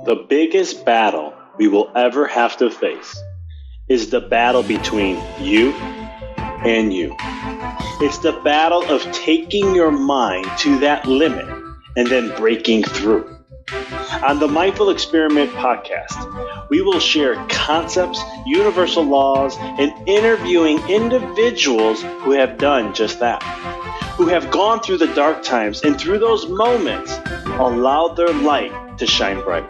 The biggest battle we will ever have to face is the battle between you and you. It's the battle of taking your mind to that limit and then breaking through. On the Mindful Experiment podcast, we will share concepts, universal laws, and interviewing individuals who have done just that, who have gone through the dark times and through those moments allowed their light to shine bright.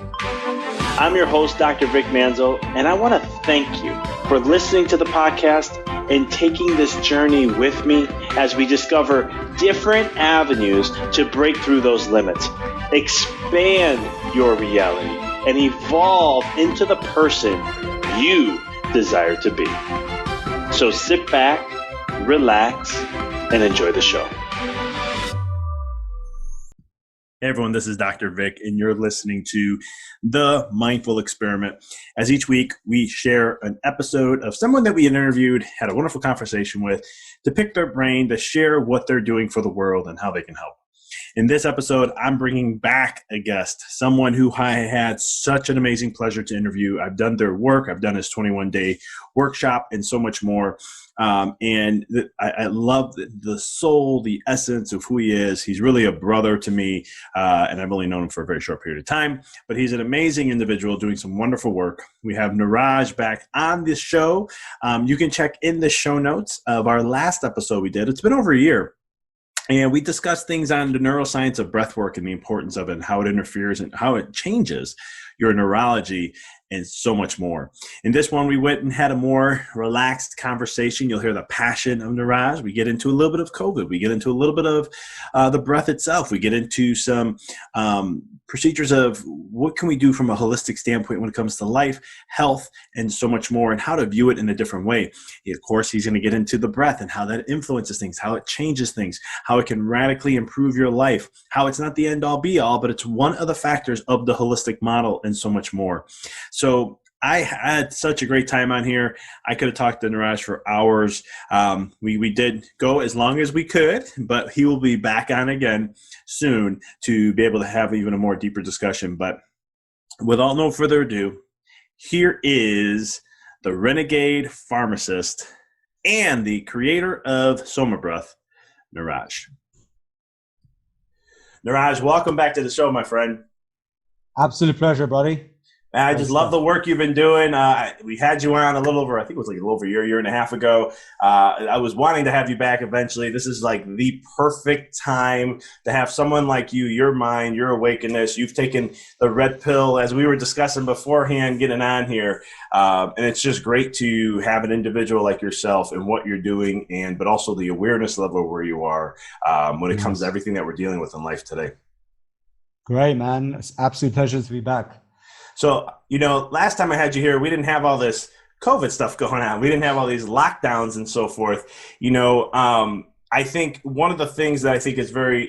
I'm your host, Dr. Vic Manzo, and I want to thank you for listening to the podcast and taking this journey with me as we discover different avenues to break through those limits, expand your reality, and evolve into the person you desire to be. So sit back, relax, and enjoy the show. Hey everyone, this is Dr. Vic, and you're listening to The Mindful Experiment. As each week, we share an episode of someone that we interviewed, had a wonderful conversation with, to pick their brain, to share what they're doing for the world and how they can help. In this episode, I'm bringing back a guest, someone who I had such an amazing pleasure to interview. I've done their work. I've done his 21-day workshop and so much more. I love the soul, the essence of who he is. He's really a brother to me, and I've only known him for a very short period of time, but he's an amazing individual doing some wonderful work. We have Niraj back on this show. You can check in the show notes of our last episode we did. It's been over a year. And we discussed things on the neuroscience of breathwork and the importance of it and how it interferes and how it changes your neurology and so much more. In this one, we went and had a more relaxed conversation. You'll hear the passion of Niraj. We get into a little bit of COVID. We get into a little bit of the breath itself. We get into some procedures of what can we do from a holistic standpoint when it comes to life, health, and so much more, and how to view it in a different way. Of course, he's going to get into the breath and how that influences things, how it changes things, how it can radically improve your life, how it's not the end-all be-all, but it's one of the factors of the holistic model and so much more. So I had such a great time on here. I could have talked to Niraj for hours. We did go as long as we could, but he will be back on again soon to be able to have even a more deeper discussion. But without no further ado, here is the renegade pharmacist and the creator of SOMA Breath, Niraj. Niraj, welcome back to the show, my friend. Absolute pleasure, buddy. I just love the work you've been doing. We had you on a little over, I think it was like a little over a year and a half ago. I was wanting to have you back eventually. This is like the perfect time to have someone like you, your mind, your awakeness. You've taken the red pill, as we were discussing beforehand, getting on here. And it's just great to have an individual like yourself and what you're doing, but also the awareness level where you are when it comes to everything that we're dealing with in life today. Great, man. It's an absolute pleasure to be back. So, last time I had you here, we didn't have all this COVID stuff going on. We didn't have all these lockdowns and so forth. I think one of the things that I think is very,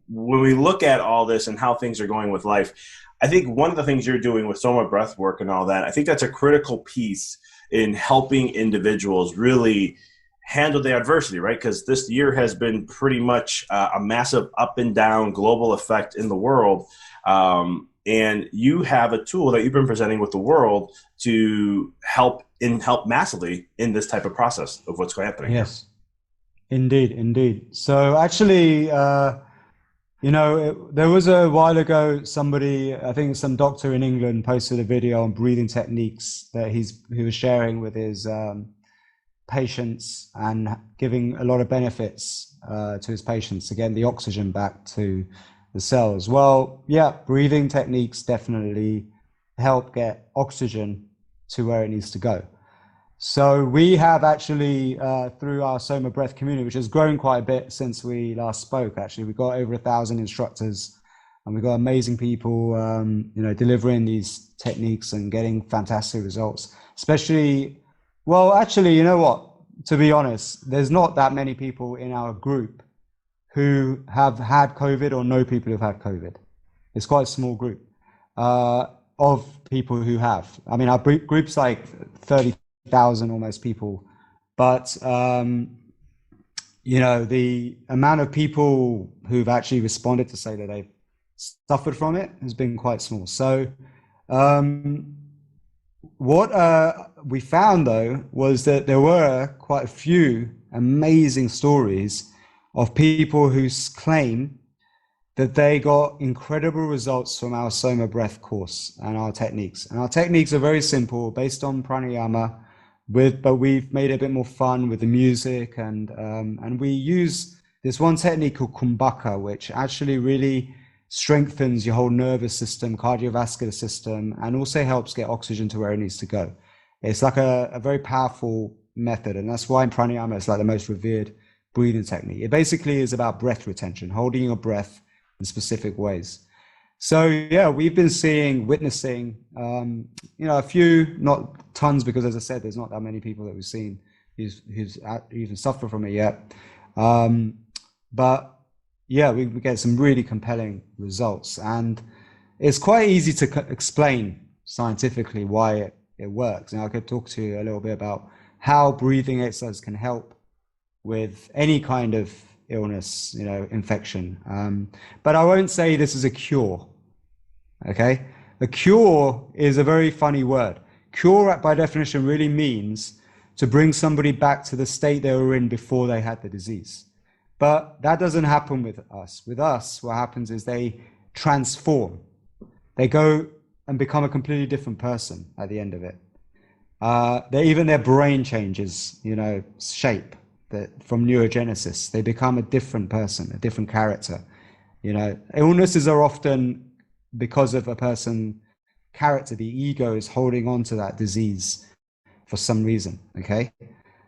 when we look at all this and how things are going with life, I think one of the things you're doing with SOMA Breath work and all that, I think that's a critical piece in helping individuals really handle the adversity, right? Because this year has been pretty much a massive up and down global effect in the world. And you have a tool that you've been presenting with the world to help massively in this type of process of what's happening. Yes, indeed. So actually, there was a while ago, somebody, I think some doctor in England posted a video on breathing techniques that he was sharing with his patients and giving a lot of benefits to his patients to get the oxygen back to the cells. Well, yeah, breathing techniques definitely help get oxygen to where it needs to go. So we have actually, through our SOMA Breath community, which has grown quite a bit since we last spoke, actually, we've got over 1,000 instructors and we've got amazing people, delivering these techniques and getting fantastic results, especially, well, actually, you know what, to be honest, there's not that many people in our group who have had COVID or know people who've had COVID. It's quite a small group of people who have. I mean, our group's like 30,000 almost people, but the amount of people who've actually responded to say that they've suffered from it has been quite small. So Um, what we found though was that there were quite a few amazing stories of people who claim that they got incredible results from our SOMA Breath course and our techniques. And our techniques are very simple, based on pranayama, but we've made it a bit more fun with the music, and we use this one technique called kumbhaka, which actually really strengthens your whole nervous system, cardiovascular system, and also helps get oxygen to where it needs to go. It's like a very powerful method, and that's why in pranayama it's like the most revered breathing technique. It basically is about breath retention, holding your breath in specific ways. So yeah, we've been witnessing, a few, not tons, because as I said, there's not that many people that we've seen who's even suffered from it yet. But yeah, we get some really compelling results, and it's quite easy to explain scientifically why it works. And I could talk to you a little bit about how breathing exercise can help with any kind of illness, infection. But I won't say this is a cure. Okay, a cure is a very funny word. Cure, by definition, really means to bring somebody back to the state they were in before they had the disease. But that doesn't happen with us. With us, what happens is they transform. They go and become a completely different person at the end of it. Even their brain changes, shape. From neurogenesis, they become a different person, a different character. Illnesses are often because of a person's character. The ego is holding on to that disease for some reason, okay?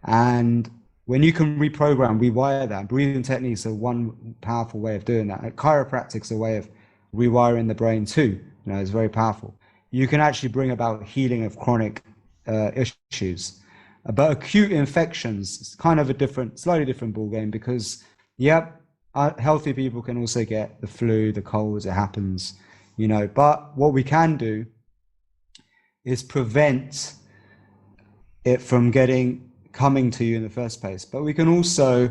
And when you can rewire that, breathing techniques are one powerful way of doing that. Chiropractic's a way of rewiring the brain too. It's very powerful. You can actually bring about healing of chronic issues. But acute infections is kind of a slightly different ballgame, because, healthy people can also get the flu, the colds, it happens, But what we can do is prevent it from coming to you in the first place. But we can also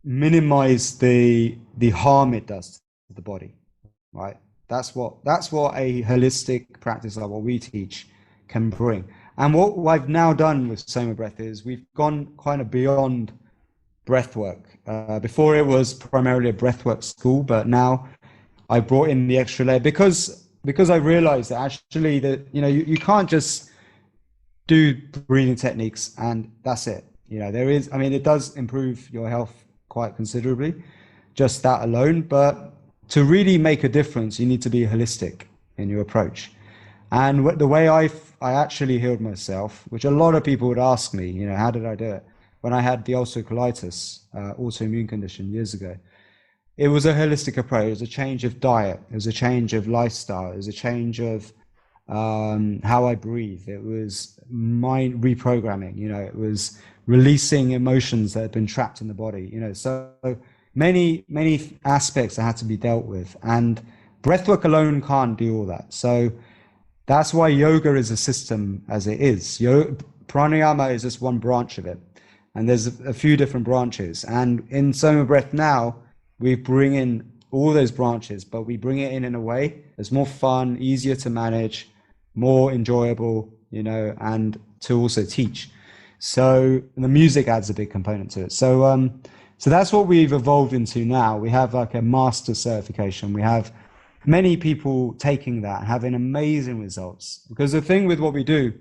minimize the harm it does to the body, right? That's what a holistic practice like what we teach can bring. And what I've now done with SOMA Breath is we've gone kind of beyond breathwork. Before it was primarily a breathwork school, but now I brought in the extra layer because I realized that actually you can't just do breathing techniques and that's it. It does improve your health quite considerably, just that alone. But to really make a difference, you need to be holistic in your approach. And the way I actually healed myself, which a lot of people would ask me, how did I do it? When I had the ulcerative colitis, autoimmune condition years ago, it was a holistic approach. It was a change of diet. It was a change of lifestyle. It was a change of how I breathe. It was mind reprogramming. It was releasing emotions that had been trapped in the body. So many aspects that had to be dealt with, and breathwork alone can't do all that. So that's why yoga is a system as it is. Pranayama is just one branch of it, and there's a few different branches. And in SOMA Breath now, we bring in all those branches, but we bring it in a way that's more fun, easier to manage, more enjoyable, and to also teach. So the music adds a big component to it. So that's what we've evolved into now. We have like a master certification. We have many people taking that, having amazing results. Because the thing with what we do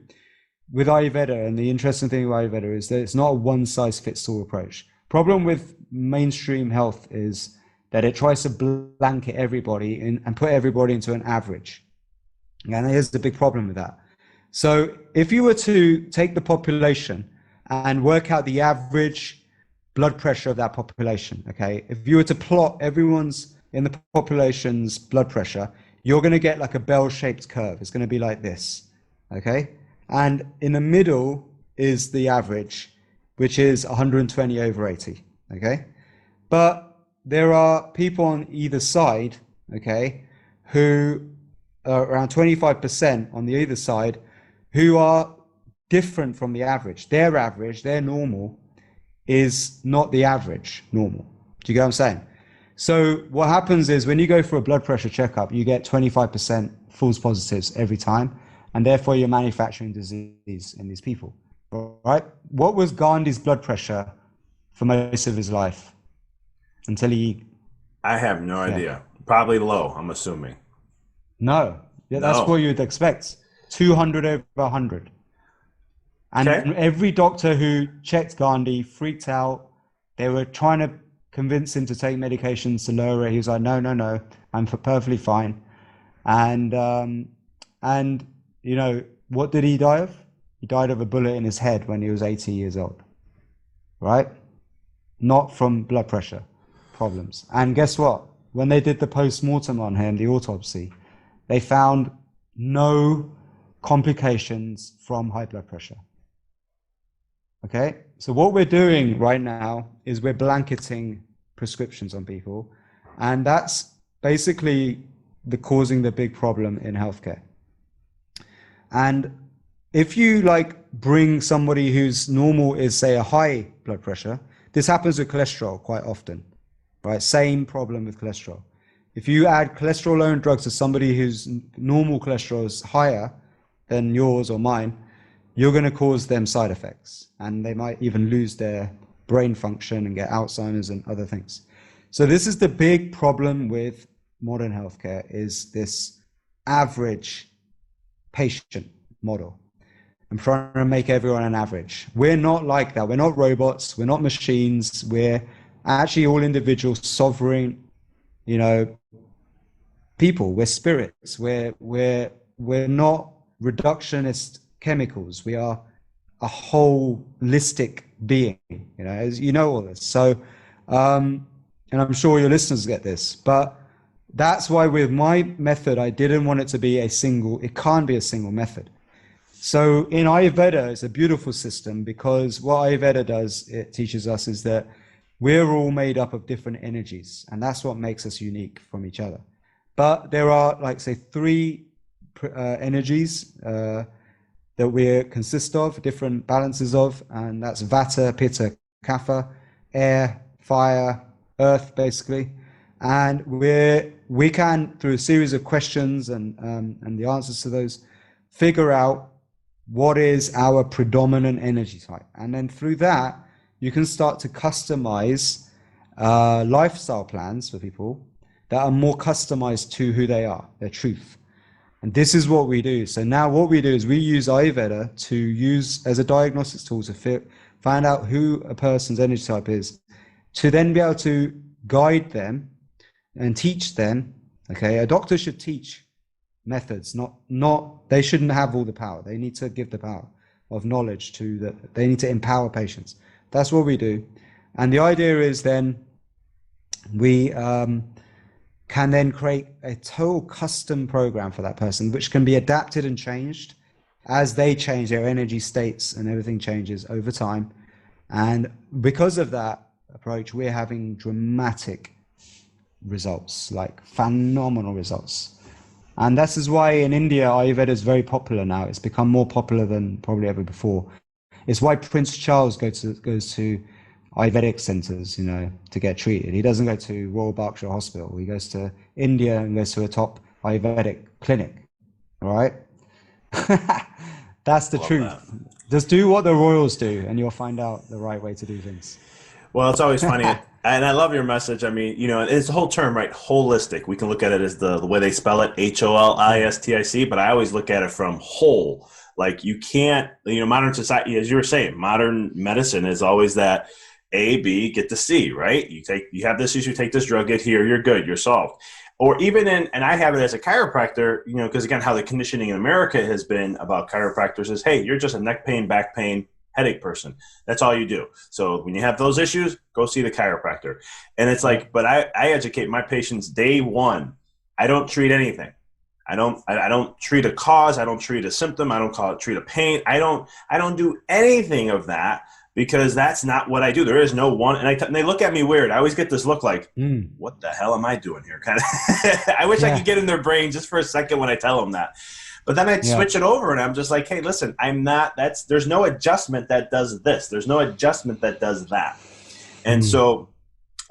with Ayurveda, and the interesting thing with Ayurveda, is that it's not a one-size-fits-all approach. Problem with mainstream health is that it tries to blanket everybody and put everybody into an average. And here's the big problem with that. So if you were to take the population and work out the average blood pressure of that population, okay, if you were to plot everyone's in the population's blood pressure, you're going to get like a bell-shaped curve. It's going to be like this, okay? And in the middle is the average, which is 120 over 80, okay? But there are people on either side, okay, who are around 25% on the either side, who are different from the average. Their normal, is not the average normal. Do you get what I'm saying? So what happens is when you go for a blood pressure checkup, you get 25% false positives every time, and therefore you're manufacturing disease in these people, right? What was Gandhi's blood pressure for most of his life until he? I have no Yeah. idea. Probably low, I'm assuming. No, yeah, that's what No. you'd expect. 200 over 100. And Okay. every doctor who checked Gandhi freaked out. They were trying to convince him to take medications to lower it. He was like, no, no, no, I'm perfectly fine. And you know, what did he die of? He died of a bullet in his head when he was 80 years old, right? Not from blood pressure problems. And guess what? When they did the post-mortem on him, the autopsy, they found no complications from high blood pressure. Okay, so what we're doing right now is we're blanketing prescriptions on people, and that's basically causing the big problem in healthcare. And if you like bring somebody whose normal is, say, a high blood pressure, this happens with cholesterol quite often, right? Same problem with cholesterol. If you add cholesterol-lowering drugs to somebody whose normal cholesterol is higher than yours or mine, you're going to cause them side effects, and they might even lose their brain function and get Alzheimer's and other things. So this is the big problem with modern healthcare, is this average patient model. I'm trying to make everyone an average. We're not like that. We're not robots. We're not machines. We're actually all individual, sovereign, you know, people. We're spirits. We're not reductionist chemicals. We are a holistic being, you know, as you know all this. So, and I'm sure your listeners get this, but that's why with my method, I didn't want it to be it can't be a single method. So in Ayurveda, it's a beautiful system, because what Ayurveda does, it teaches us, is that we're all made up of different energies, and that's what makes us unique from each other. But there are, like, say, three energies that we consist of, different balances of, and that's Vata, Pitta, Kapha, air, fire, earth, basically. And we can, through a series of questions and the answers to those, figure out what is our predominant energy type. And then through that, you can start to customize lifestyle plans for people that are more customized to who they are, their truth. And this is what we do. So now what we do is we use Ayurveda to use as a diagnostics tool to find out who a person's energy type is, to then be able to guide them and teach them. Okay, a doctor should teach methods, not they shouldn't have all the power. They need to give the power of knowledge they need to empower patients. That's what we do. And the idea is then we can then create a total custom program for that person, which can be adapted and changed as they change, their energy states and everything changes over time. And because of that approach, we're having dramatic results, like phenomenal results. And this is why in India, Ayurveda is very popular now. It's become more popular than probably ever before. It's why Prince Charles goes to Ayurvedic centers, you know, to get treated. He doesn't go to Royal Berkshire Hospital. He goes to India and goes to a top Ayurvedic clinic. All right? That's the truth. That. Just do what the royals do, and you'll find out the right way to do things. Well, it's always funny. And I love your message. I mean, you know, it's a whole term, right? Holistic. We can look at it as the way they spell it, HOLISTIC, but I always look at it from whole. Like, you can't, you know, modern society, as you were saying, modern medicine is always that A, B, get to C, right? You have this issue, take this drug, get here, you're good, you're solved. Or even and I have it as a chiropractor, you know, because again, how the conditioning in America has been about chiropractors is, hey, you're just a neck pain, back pain, headache person. That's all you do. So when you have those issues, go see the chiropractor. And it's like, but I educate my patients day one. I don't treat anything. I don't treat a cause. I don't treat a symptom. I don't treat a pain. I don't do anything of that, because that's not what I do. There is no one. And they look at me weird. I always get this look like, what the hell am I doing here? Kind of. I wish I could get in their brain just for a second when I tell them that. But then I'd switch it over and I'm just like, hey, listen, there's no adjustment that does this. There's no adjustment that does that. And so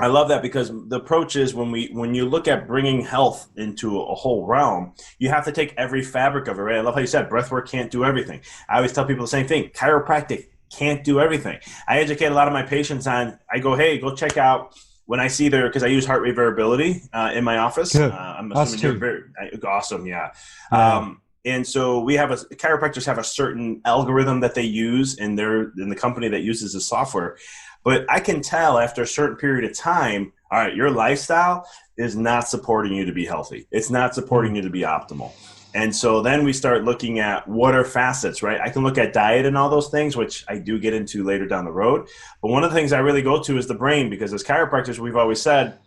I love that, because the approach is when you look at bringing health into a whole realm, you have to take every fabric of it, right? I love how you said breathwork can't do everything. I always tell people the same thing. Chiropractic can't do everything. I educate a lot of my patients on, I go, hey, go check out when I see their, because I use heart rate variability in my office. Good. I'm Us assuming you're too. very awesome. Yeah. Yeah. And so we have chiropractors have a certain algorithm that they use in the company that uses the software. But I can tell after a certain period of time, all right, your lifestyle is not supporting you to be healthy. It's not supporting Mm. you to be optimal. And so then we start looking at what are facets, right? I can look at diet and all those things, which I do get into later down the road. But one of the things I really go to is the brain, because as chiropractors, we've always said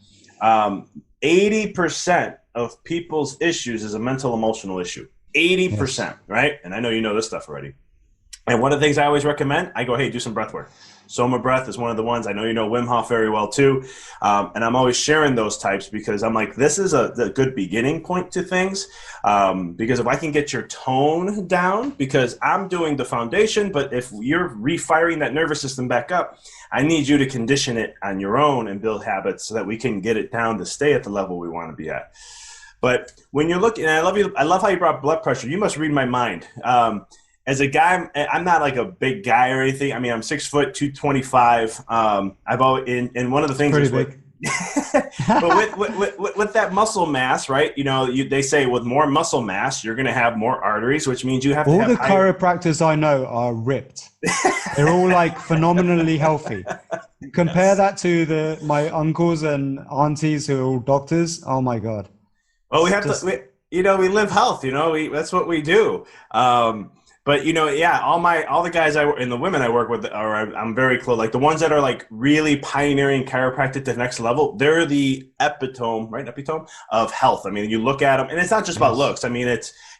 80% of people's issues is a mental emotional issue. Yes. 80%, right? And I know you know this stuff already. And one of the things I always recommend, I go, hey, do some breath work. SOMA Breath is one of the ones. I know you know Wim Hof very well too. And I'm always sharing those types because I'm like, this is a good beginning point to things. Because if I can get your tone down, because I'm doing the foundation, but if you're refiring that nervous system back up, I need you to condition it on your own and build habits so that we can get it down to stay at the level we want to be at. But when you're looking, and I love how you brought blood pressure. You must read my mind. As a guy, I'm not like a big guy or anything. I mean, I'm 6 foot, 225. I've always, and one of the It's things pretty is with, big. but with that muscle mass, right? You know, they say with more muscle mass, you're going to have more arteries, which means you have to All have the higher. chiropractors I know are ripped. They're all like phenomenally healthy. Compare that to my uncles and aunties who are all doctors. Oh my God. Well, we It's have to, just we live health, that's what we do. But yeah, all the guys and the women I work with I'm very close. Like the ones that are like really pioneering chiropractic to the next level, they're the epitome, right? Epitome of health. I mean, you look at them and it's not just about yes. looks. I mean,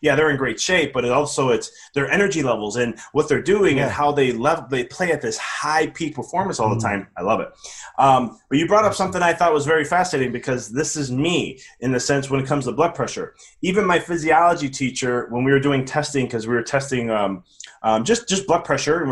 they're in great shape, but it's their energy levels and what they're doing and Yeah. how they play at this high peak performance all the Mm, time. I love it. But you brought up awesome. something I thought was very fascinating because this is me in the sense when it comes to blood pressure. Even my physiology teacher, when we were doing testing, because we were testing just blood pressure, and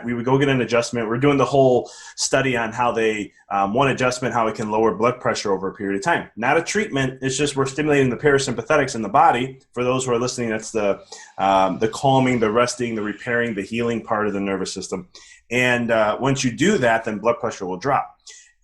we would go get an adjustment. We're doing the whole study on how they one adjustment, how it can lower blood pressure over a period of time. Not a treatment. It's just we're stimulating the parasympathetics in the body. For those who are listening, that's the calming, the resting, the repairing, the healing part of the nervous system. And once you do that, then blood pressure will drop.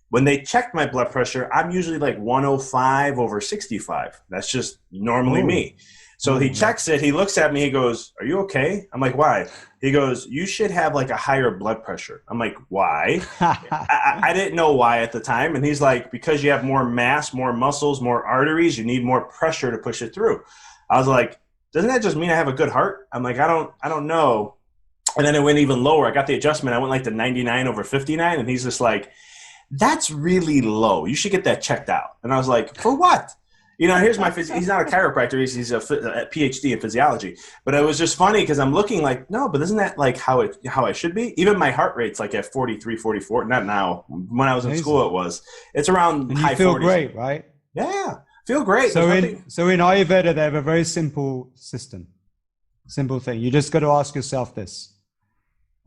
When they check my blood pressure, I'm usually like 105 over 65. That's just normally Oh, me. So he oh, yeah. checks it. He looks at me. He goes, "Are you okay?" I'm like, "Why?" He goes, "You should have like a higher blood pressure." I'm like, "Why?" I didn't know why at the time. And he's like, "Because you have more mass, more muscles, more arteries. You need more pressure to push it through." I was like, "Doesn't that just mean I have a good heart?" I'm like, I don't know." And then it went even lower. I got the adjustment. I went like to 99 over 59. And he's just like, that's really low. You should get that checked out. And I was like, for what? Here's he's not a chiropractor. He's a PhD in physiology. But it was just funny because I'm looking like, no, but isn't that like how I should be? Even my heart rate's like at 43, 44. Not now. When I was in school, Amazing. it was. It's around And you high feel 40s. great, right? Yeah. Feel great. There's So nothing. in Ayurveda, they have a very simple system, simple thing. You just got to ask yourself this.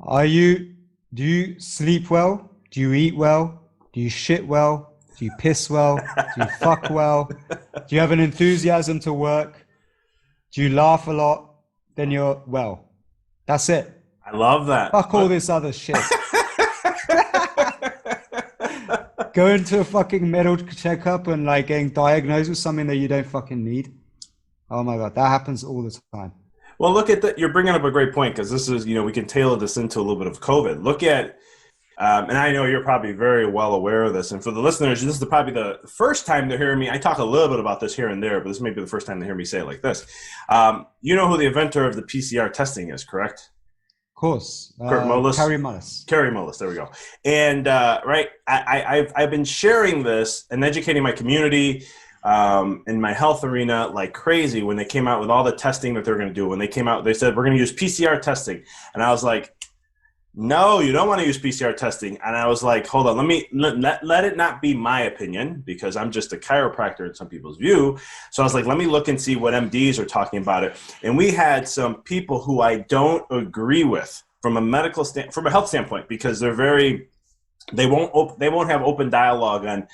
Do you sleep well? Do you eat well? Do you shit well? Do you piss well? Do you fuck well? Do you have an enthusiasm to work? Do you laugh a lot? Then you're well. That's it. I love that. Fuck all this other shit. Go into a fucking medical checkup and like getting diagnosed with something that you don't fucking need. Oh my God, that happens all the time. Well, look at that. You're bringing up a great point because this is, we can tailor this into a little bit of COVID. Look at, and I know you're probably very well aware of this. And for the listeners, this is probably the first time they're hearing me. I talk a little bit about this here and there, but this may be the first time they hear me say it like this. You know who the inventor of the PCR testing is, correct? Of course. Kurt Mullis. Carrie Mullis. Kerry Mullis, there we go. And right, I've been sharing this and educating my community in my health arena like crazy when they came out with all the testing that they're going to do. When they came out, they said, we're going to use PCR testing. And I was like, no, you don't want to use PCR testing. And I was like, hold on, let it not be my opinion because I'm just a chiropractor in some people's view. So I was like, let me look and see what MDs are talking about it. And we had some people who I don't agree with from a health standpoint because they're very they won't have open dialogue on.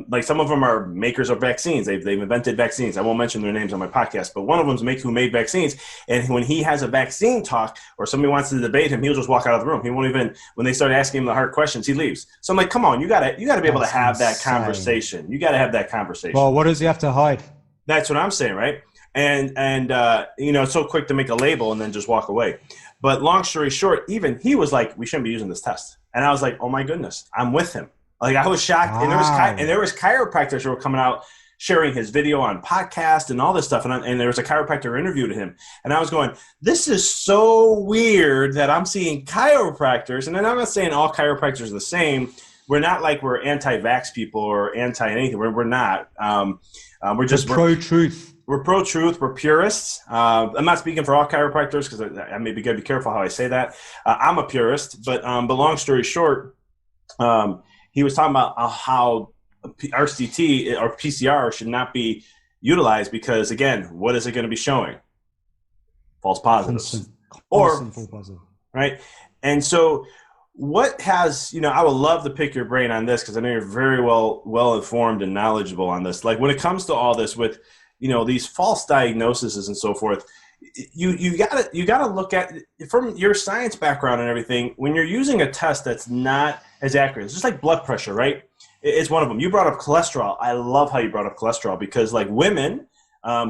Like some of them are makers of vaccines. They've invented vaccines. I won't mention their names on my podcast, but one of them's who made vaccines. And when he has a vaccine talk or somebody wants to debate him, he'll just walk out of the room. He won't even, when they start asking him the hard questions, he leaves. So I'm like, come on, you gotta be able to have that conversation. You gotta have that conversation. Well, what does he have to hide? That's what I'm saying, right? And it's so quick to make a label and then just walk away. But long story short, even he was like, we shouldn't be using this test. And I was like, oh my goodness, I'm with him. Like I was shocked. Wow. And there was chiropractors who were coming out sharing his video on podcast and all this stuff. And there was a chiropractor interviewed him. And I was going, this is so weird that I'm seeing chiropractors. And then I'm not saying all chiropractors are the same. We're not like we're anti-vax people or anti-anything. We're not. We're pro-truth. We're pro-truth. We're purists. I'm not speaking for all chiropractors because I may be got to be careful how I say that. I'm a purist, but long story short, he was talking about how RCT or PCR should not be utilized because, again, what is it going to be showing? False positives. Constant false positive. Right? And so what has, I would love to pick your brain on this because I know you're very well informed and knowledgeable on this. Like when it comes to all this with, these false diagnoses and so forth, you gotta look at from your science background and everything. When you're using a test that's not as accurate, it's just like blood pressure, right? It's one of them. You brought up cholesterol. I love how you brought up cholesterol because, like women,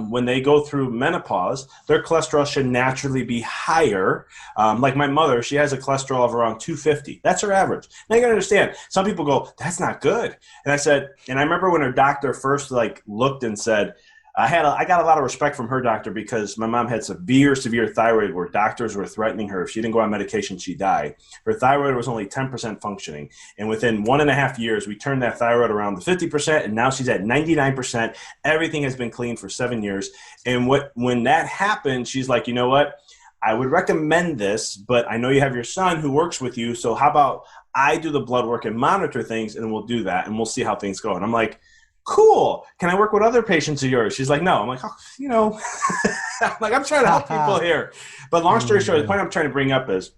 when they go through menopause, their cholesterol should naturally be higher. Like my mother, she has a cholesterol of around 250. That's her average. Now you gotta understand. Some people go, "That's not good." And I remember when her doctor first looked and said. I got a lot of respect from her doctor because my mom had severe thyroid where doctors were threatening her. If she didn't go on medication, she'd die. Her thyroid was only 10% functioning. And within 1.5 years, we turned that thyroid around to 50%, and now she's at 99%. Everything has been clean for 7 years. And when that happened, she's like, you know what? I would recommend this, but I know you have your son who works with you, so how about I do the blood work and monitor things, and we'll do that, and we'll see how things go. And I'm like, cool. Can I work with other patients of yours? She's like, no. I'm like, I'm trying to help people here. But long story short, the point I'm trying to bring up is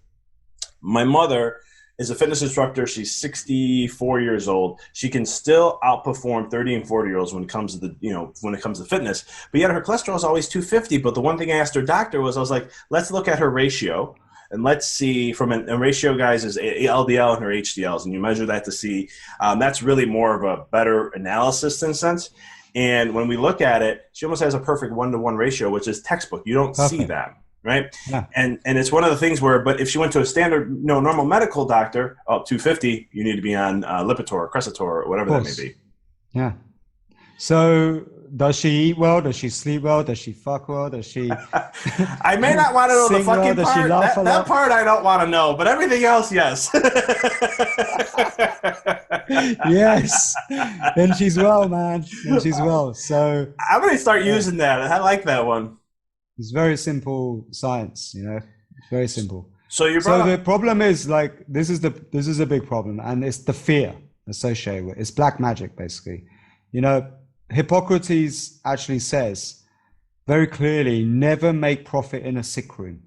my mother is a fitness instructor. She's 64 years old. She can still outperform 30 and 40-year-olds when it comes to fitness. But yet her cholesterol is always 250. But the one thing I asked her doctor was, I was like, let's look at her ratio. And let's see from a ratio, guys, is LDL and her HDLs. And you measure that to see that's really more of a better analysis in a sense. And when we look at it, she almost has a perfect 1-to-1 ratio, which is textbook. You don't see that, right? Yeah. And it's one of the things but if she went to a standard, normal medical doctor, 250, you need to be on Lipitor or Crescitor or whatever that may be. Yeah. So does she eat well? Does she sleep well? Does she fuck well? Does she? I may not want to know the fucking part. That part I don't want to know, but everything else, yes. Yes. Then she's well, man. Then she's well. So I'm gonna start using that. I like that one. It's very simple science, It's very simple. So the problem is this is a big problem, and it's the fear associated with it. It's black magic, basically. Hippocrates actually says very clearly, never make profit in a sick room.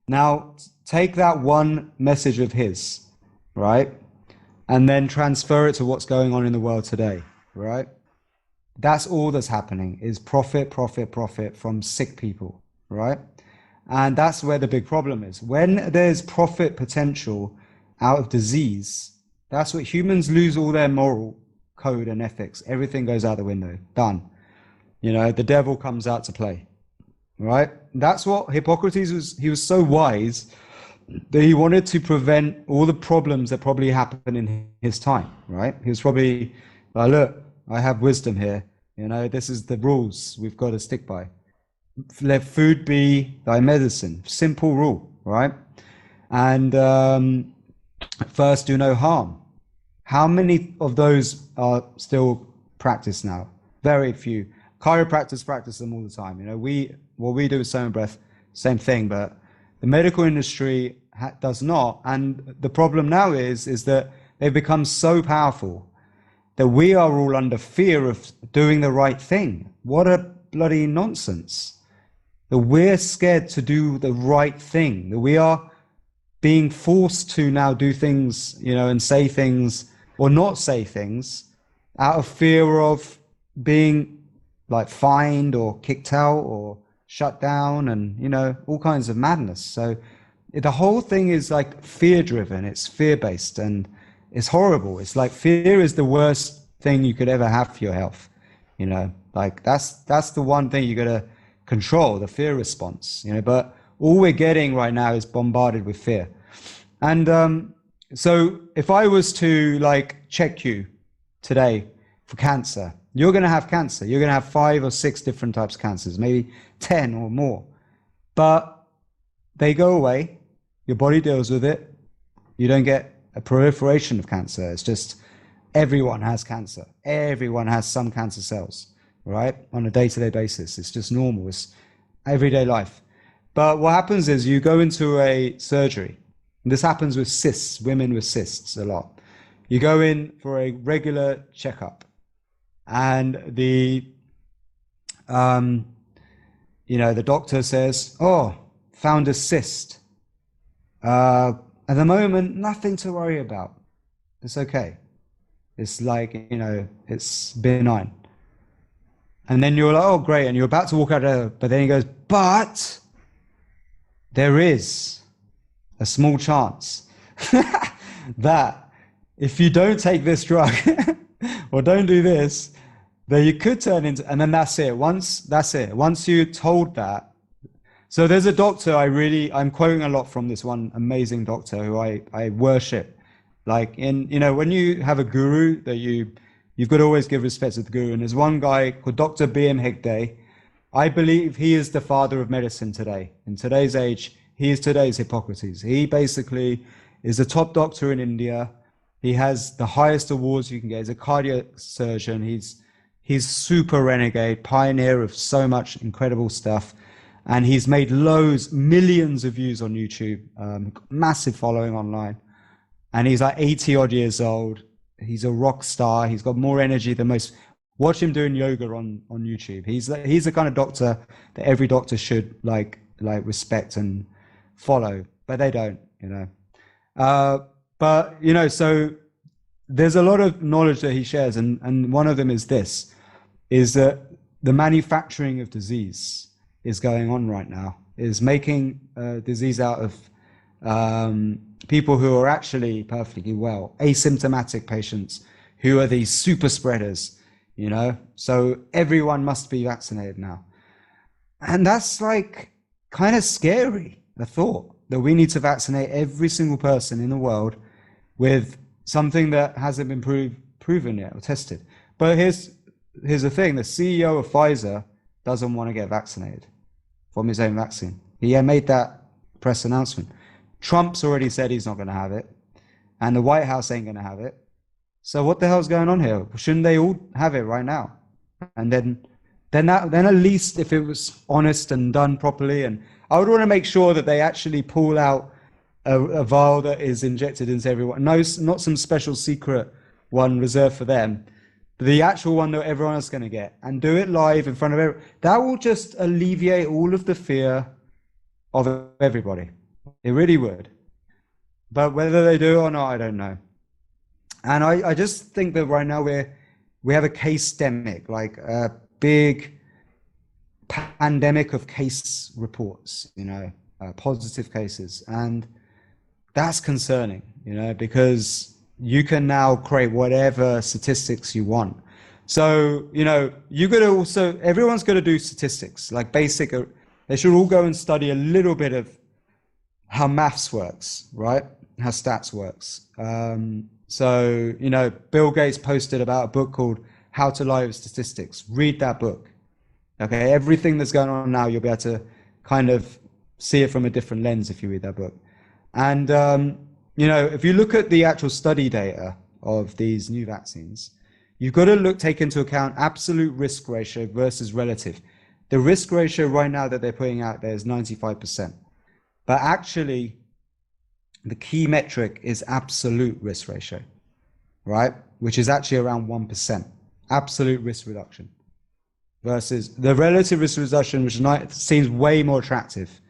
Now, take that one message of his, right? And then transfer it to what's going on in the world today, right? That's all that's happening is profit from sick people, right? And that's where the big problem is. When there's profit potential out of disease, that's what humans lose all their moral code and ethics. Everything goes out the window. Done. The devil comes out to play, right? That's what Hippocrates was. He was so wise that he wanted to prevent all the problems that probably happened in his time, right? He was probably like, look, I have wisdom here. This is the rules we've got to stick by. Let food be thy medicine. Simple rule, right? And first, do no harm. How many of those are still practiced now? Very few. Chiropractors practice them all the time. What we do with SOMA Breath, same thing, but the medical industry does not. And the problem now is that they've become so powerful that we are all under fear of doing the right thing. What a bloody nonsense. That we're scared to do the right thing. That we are being forced to now do things, and say things or not say things out of fear of being like fined or kicked out or shut down, and all kinds of madness. So the whole thing is like fear driven, it's fear based, and it's horrible. It's like fear is the worst thing you could ever have for your health. Like that's the one thing you gotta control, the fear response, but all we're getting right now is bombarded with fear. And so if I was to like check you today for cancer, you're going to have cancer. You're going to have 5 or 6 different types of cancers, maybe 10 or more. But they go away. Your body deals with it. You don't get a proliferation of cancer. It's just everyone has cancer. Everyone has some cancer cells, right? On a day-to-day basis. It's just normal. It's everyday life. But what happens is you go into a surgery. And this happens with cysts, women with cysts a lot. You go in for a regular checkup, and the doctor says, "Oh, found a cyst. At the moment, nothing to worry about. It's okay. It's like, it's benign." And then you're like, "Oh, great." And you're about to walk out of, but then he goes, "But there is a small chance that if you don't take this drug or don't do this, then you could turn into," and then that's it. Once you're told that. So there's a doctor I'm quoting a lot from this one amazing doctor who I worship. Like when you have a guru that you've got to always give respect to the guru. And there's one guy called Dr. B.M. Hegde. I believe he is the father of medicine today. In today's age, he is today's Hippocrates. He basically is a top doctor in India. He has the highest awards you can get. He's a cardiac surgeon. He's super renegade, pioneer of so much incredible stuff. And he's made millions of views on YouTube, massive following online. And he's like 80 odd years old. He's a rock star. He's got more energy than most. Watch him doing yoga on YouTube. He's the kind of doctor that every doctor should like respect and follow, but they don't, so there's a lot of knowledge that he shares, and one of them is that the manufacturing of disease is going on right now, is making disease out of people who are actually perfectly well, asymptomatic patients who are these super spreaders, so everyone must be vaccinated now. And that's like kind of scary, the thought that we need to vaccinate every single person in the world with something that hasn't been proven yet or tested. But here's the thing: the CEO of Pfizer doesn't want to get vaccinated from his own vaccine. He made that press announcement. Trump's already said he's not going to have it, and the White House ain't going to have it. So what the hell's going on here? Shouldn't they all have it right now? And then at least if it was honest and done properly, and I would want to make sure that they actually pull out a vial that is injected into everyone. No, not some special secret one reserved for them, but the actual one that everyone else is going to get, and do it live in front of everyone. That will just alleviate all of the fear of everybody. It really would. But whether they do or not, I don't know. And I just think that right now we have a case-demic, like a big pandemic of case reports, positive cases. And that's concerning, because you can now create whatever statistics you want. So, everyone's got to do statistics, like basic, they should all go and study a little bit of how maths works, right? How stats works. Bill Gates posted about a book called How to Lie with Statistics. Read that book. Okay, everything that's going on now, you'll be able to kind of see it from a different lens if you read that book. And, if you look at the actual study data of these new vaccines, you've got to take into account absolute risk ratio versus relative. The risk ratio right now that they're putting out there is 95%. But actually, the key metric is absolute risk ratio, right? Which is actually around 1%, absolute risk reduction, versus the relative risk reduction, which seems way more attractive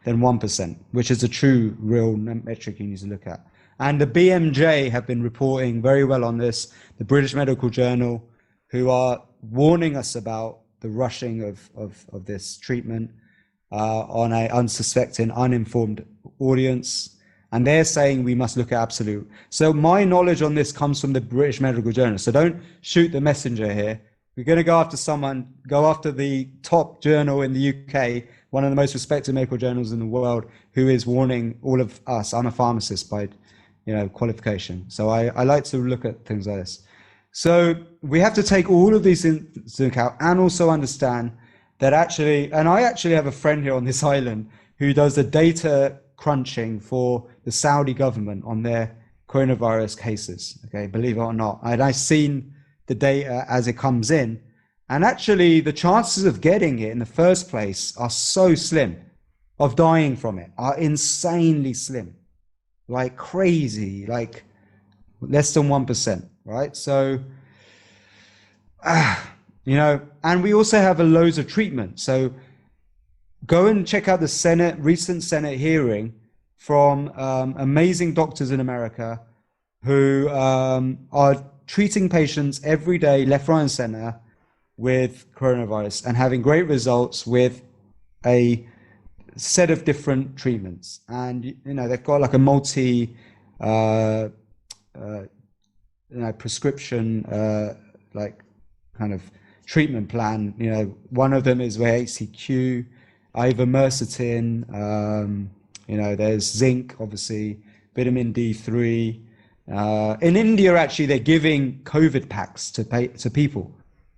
than 1%, which is a true real metric you need to look at. And the BMJ have been reporting very well on this, the British Medical Journal, who are warning us about the rushing of this treatment on an unsuspecting, uninformed audience. And they're saying we must look at absolute. So my knowledge on this comes from the British Medical Journal. So don't shoot the messenger here. We're going to go after the top journal in the UK, one of the most respected medical journals in the world, who is warning all of us. I'm a pharmacist by qualification. So I like to look at things like this. So we have to take all of these into account and also understand that actually, and I actually have a friend here on this island who does the data crunching for the Saudi government on their coronavirus cases, okay, believe it or not. And I've seen the data as it comes in, and actually the chances of getting it in the first place are so slim, of dying from it are insanely slim, like crazy, like less than 1%, right? So, and we also have loads of treatment. So go and check out the recent Senate hearing from amazing doctors in America who are treating patients every day, left, right, and center with coronavirus and having great results with a set of different treatments. And, they've got like a multi prescription, like kind of treatment plan. One of them is with HCQ, ivermectin, there's zinc, obviously, vitamin D3. In India, actually, they're giving COVID packs to people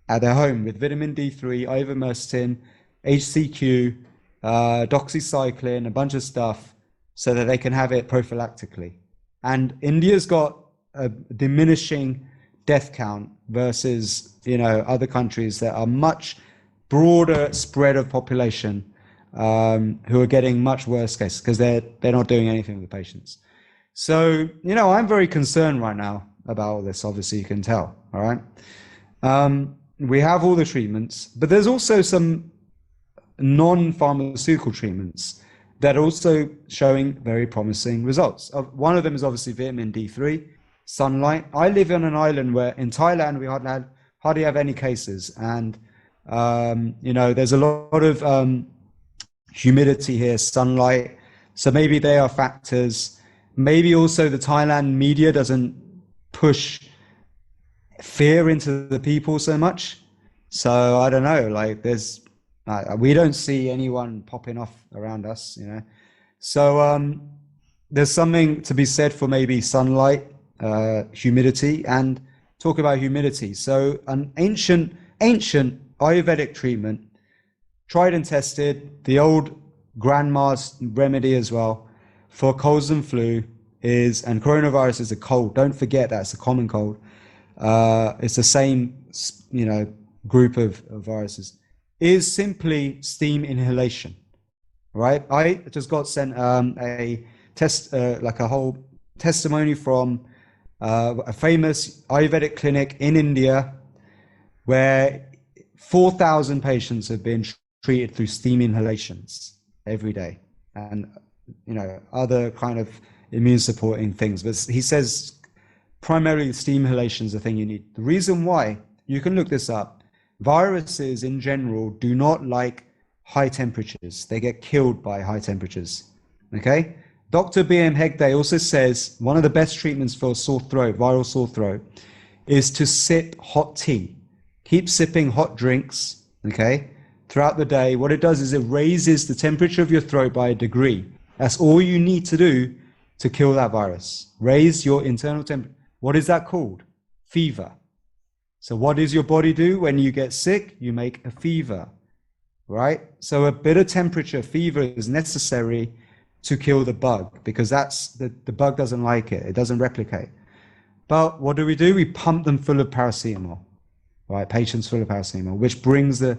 at their home with vitamin D3, ivermectin, HCQ, doxycycline, a bunch of stuff, so that they can have it prophylactically. And India's got a diminishing death count versus other countries that are much broader spread of population, who are getting much worse cases because they're not doing anything with the patients. So, I'm very concerned right now about all this, obviously you can tell, all right? We have all the treatments, but there's also some non-pharmaceutical treatments that are also showing very promising results. One of them is obviously vitamin D3, sunlight. I live on an island where in Thailand we hardly have any cases, and there's a lot of humidity here, sunlight, so maybe they are factors. Maybe also the Thailand media doesn't push fear into the people so much. So I don't know, like we don't see anyone popping off around us, So there's something to be said for maybe sunlight, humidity, and talk about humidity. So an ancient Ayurvedic treatment, tried and tested, the old grandma's remedy as well, for colds and flu and coronavirus is a cold. Don't forget that it's a common cold. It's the same, group of viruses. Is simply steam inhalation, right? I just got sent a test, like a whole testimony from a famous Ayurvedic clinic in India, where 4,000 patients have been treated through steam inhalations every day, and other kind of immune supporting things. But he says primarily steam inhalation is the thing you need. The reason why, you can look this up, viruses in general do not like high temperatures. They get killed by high temperatures. Okay? Dr. B.M. Hegde also says one of the best treatments for sore throat, viral sore throat, is to sip hot tea. Keep sipping hot drinks, okay, throughout the day. What it does is it raises the temperature of your throat by a degree. That's all you need to do to kill that virus. Raise your internal temperature. What is that called? Fever. So what does your body do when you get sick? You make a fever, right? So a bit of temperature, fever, is necessary to kill the bug, because the bug doesn't like it. It doesn't replicate. But what do? We pump them full of paracetamol, right? Patients full of paracetamol, which brings the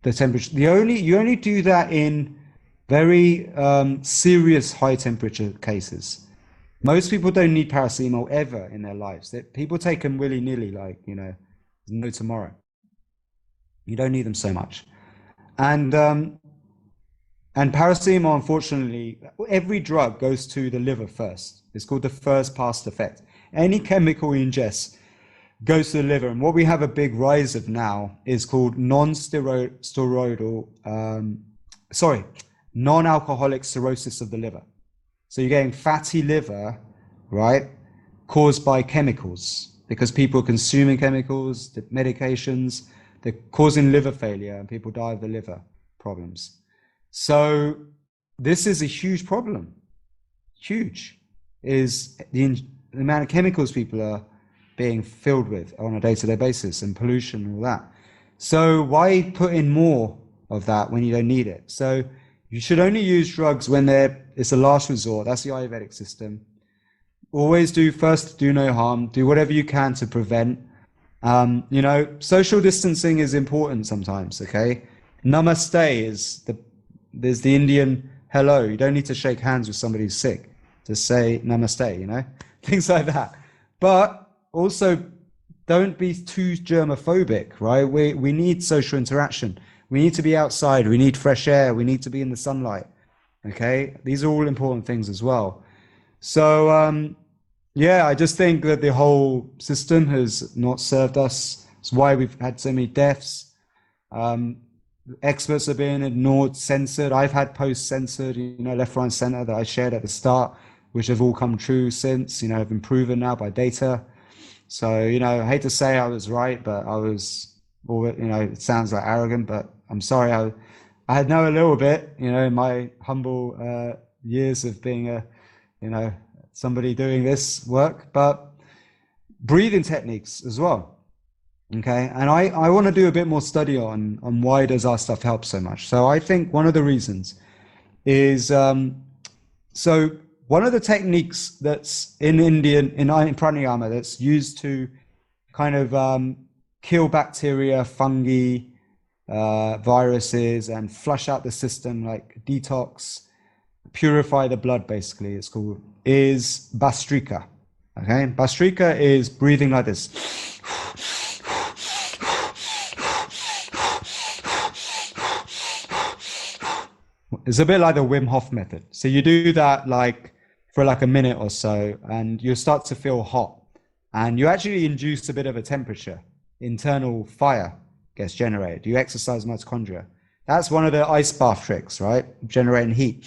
temperature. You only do that in very serious high temperature cases. Most people don't need paracetamol ever in their lives. People take them willy-nilly, like, no tomorrow. You don't need them so much. And And paracetamol, unfortunately, every drug goes to the liver first. It's called the first pass effect. Any chemical you ingest goes to the liver. And what we have a big rise of non-alcoholic cirrhosis of the liver. So you're getting fatty liver, right, caused by chemicals, because people are consuming chemicals, the medications, they're causing liver failure, and people die of the liver problems. So this is a huge problem. Huge is the amount of chemicals people are being filled with on a day-to-day basis, and pollution and all that. So why put in more of that when you don't need it? So you should only use drugs when it's a last resort. That's the Ayurvedic system. Always do no harm. Do whatever you can to prevent. Social distancing is important sometimes, okay? Namaste there's the Indian hello. You don't need to shake hands with somebody who's sick. Just say namaste, things like that. But also, don't be too germophobic, right? We need social interaction. We need to be outside. We need fresh air. We need to be in the sunlight, okay? These are all important things as well. So, I just think that the whole system has not served us. It's why we've had so many deaths. Experts are being ignored, censored. I've had posts censored, left, right, and center that I shared at the start, which have all come true since, have been proven now by data. So, I hate to say I was right, but I was, it sounds like arrogant, but I'm sorry. I know a little bit, in my humble years of being somebody doing this work, but breathing techniques as well. Okay, and I want to do a bit more study on why does our stuff help so much. So I think one of the reasons is so one of the techniques that's in pranayama that's used to kind of kill bacteria, fungi, viruses, and flush out the system, like detox, purify the blood, basically, it's called, is Bhastrika. Okay, Bhastrika is breathing like this. It's a bit like the Wim Hof method. So you do that for a minute or so, and you start to feel hot, and you actually induce a bit of a temperature. Internal fire gets generated. You exercise mitochondria. That's one of the ice bath tricks, right? Generating heat.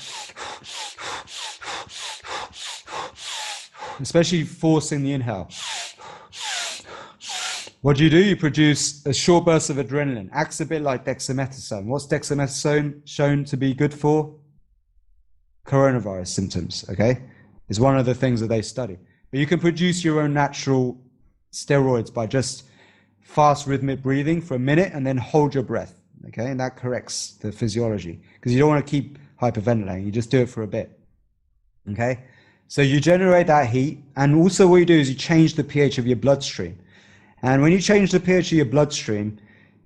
Especially forcing the inhale. What do? You produce a short burst of adrenaline. Acts a bit like dexamethasone. What's dexamethasone shown to be good for? Coronavirus symptoms, okay? Is one of the things that they study. But you can produce your own natural steroids by just fast rhythmic breathing for a minute and then hold your breath, okay? And that corrects the physiology, because you don't want to keep hyperventilating. You just do it for a bit, okay? So you generate that heat, and also what you do is you change the pH of your bloodstream. And when you change the pH of your bloodstream,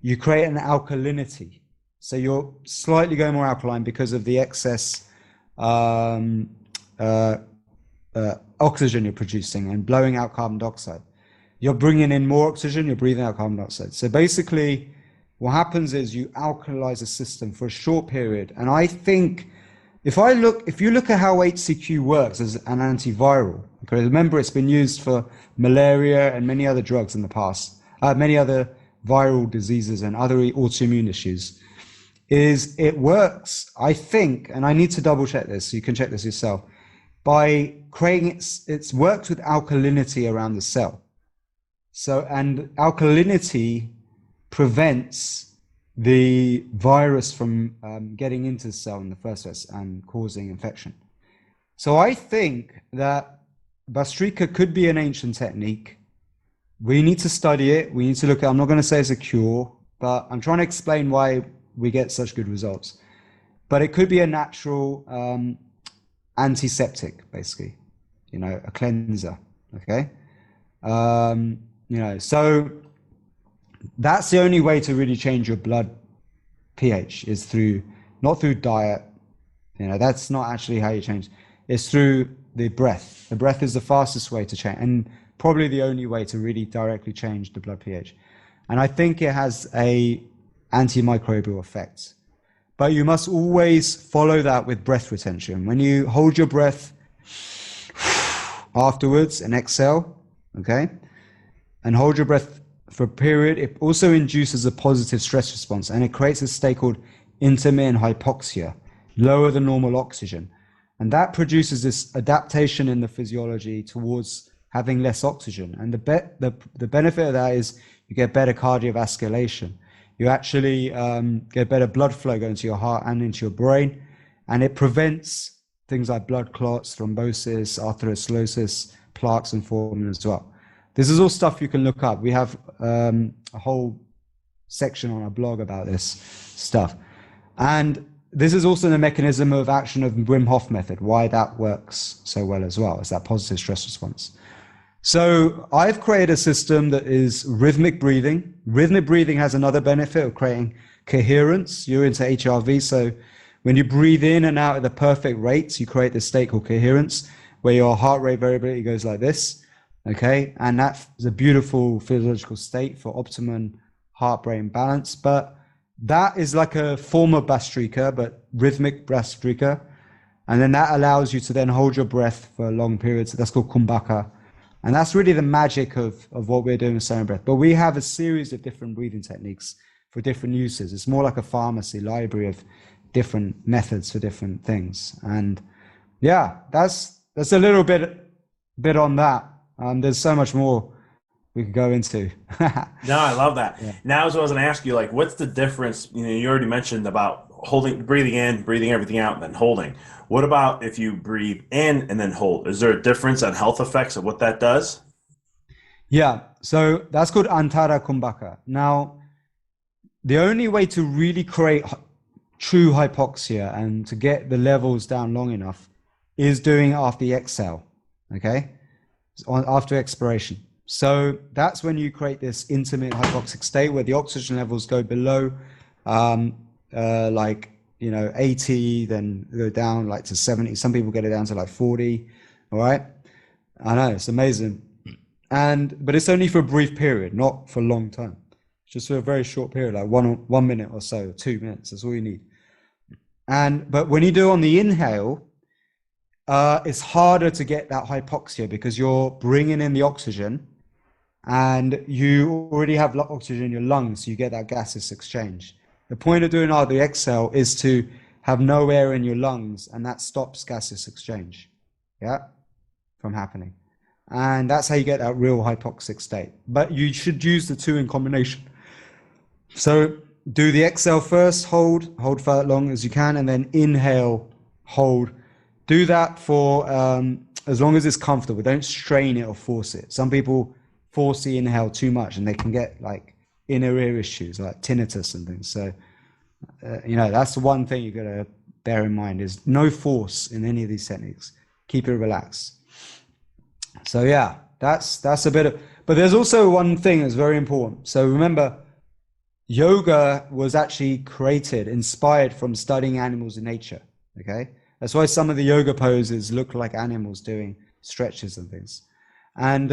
you create an alkalinity. So you're slightly going more alkaline because of the excess oxygen you're producing and blowing out carbon dioxide. You're bringing in more oxygen, you're breathing out carbon dioxide. So basically, what happens is you alkalize the system for a short period. And I think if you look at how HCQ works as an antiviral, okay, remember it's been used for malaria and many other drugs in the past, many other viral diseases and other autoimmune issues, is it works, I think, and I need to double check this, so you can check this yourself, by creating, it's worked with alkalinity around the cell. So, and alkalinity prevents the virus from getting into the cell in the first place and causing infection. So I think that Bhastrika could be an ancient technique. We need to study it. We need to look at, I'm not going to say it's a cure, but I'm trying to explain why we get such good results. But it could be a natural antiseptic, basically, a cleanser, okay? So that's the only way to really change your blood pH is not through diet. That's not actually how you change. It's through the breath. The breath is the fastest way to change, and probably the only way to really directly change the blood pH. And I think it has a antimicrobial effect. but you must always follow that with breath retention. When you hold your breath afterwards and exhale, okay, and hold your breath for a period, it also induces a positive stress response, and it creates a state called intermittent hypoxia, lower than normal oxygen. And that produces this adaptation in the physiology towards having less oxygen. And the benefit of that is you get better cardiovasculation. You actually get better blood flow going to your heart and into your brain. And it prevents things like blood clots, thrombosis, atherosclerosis, plaques, and forming as well. This is all stuff you can look up. We have a whole section on our blog about this stuff. And this is also the mechanism of action of Wim Hof method, why that works so well as well, is that positive stress response. So I've created a system that is rhythmic breathing. Rhythmic breathing has another benefit of creating coherence. You're into HRV, so when you breathe in and out at the perfect rates, you create this state called coherence, where your heart rate variability goes like this, okay? And that is a beautiful physiological state for optimum heart-brain balance. But that is like a form of Bastrika, but rhythmic Bastrika. And then that allows you to then hold your breath for long periods. That's called Kumbhaka. And that's really the magic of what we're doing with SOMA Breath. But we have a series of different breathing techniques for different uses. It's more like a pharmacy library of different methods for different things. And yeah, that's a little bit on that. There's so much more we could go into. No, I love that. Yeah. Now, as I was going to ask you, like, what's the difference? You know, you already mentioned about breathing in, breathing everything out, and then holding. What about if you breathe in and then hold? Is there a difference on health effects of what that does? Yeah, so that's called Antara Kumbhaka. Now, the only way to really create true hypoxia and to get the levels down long enough is doing it after the exhale, okay? After expiration. So that's when you create this intermittent hypoxic state where the oxygen levels go below 80, then go down like to 70. Some people get it down to like 40. All right. I know, it's amazing. But it's only for a brief period, not for a long time. Just for a very short period, like 1 minute or so, 2 minutes. That's all you need. But when you do on the inhale, it's harder to get that hypoxia because you're bringing in the oxygen and you already have oxygen in your lungs, so you get that gaseous exchange. The point of doing the exhale is to have no air in your lungs, and that stops gaseous exchange, from happening. And that's how you get that real hypoxic state. But you should use the two in combination. So do the exhale first, hold for as long as you can, and then inhale, hold. Do that for as long as it's comfortable. Don't strain it or force it. Some people force the inhale too much and they can get like inner ear issues like tinnitus and things. So, that's the one thing you got to bear in mind is no force in any of these techniques. Keep it relaxed. So yeah, that's a bit of, but there's also one thing that's very important. So remember, yoga was actually inspired from studying animals in nature. Okay. That's why some of the yoga poses look like animals doing stretches and things. And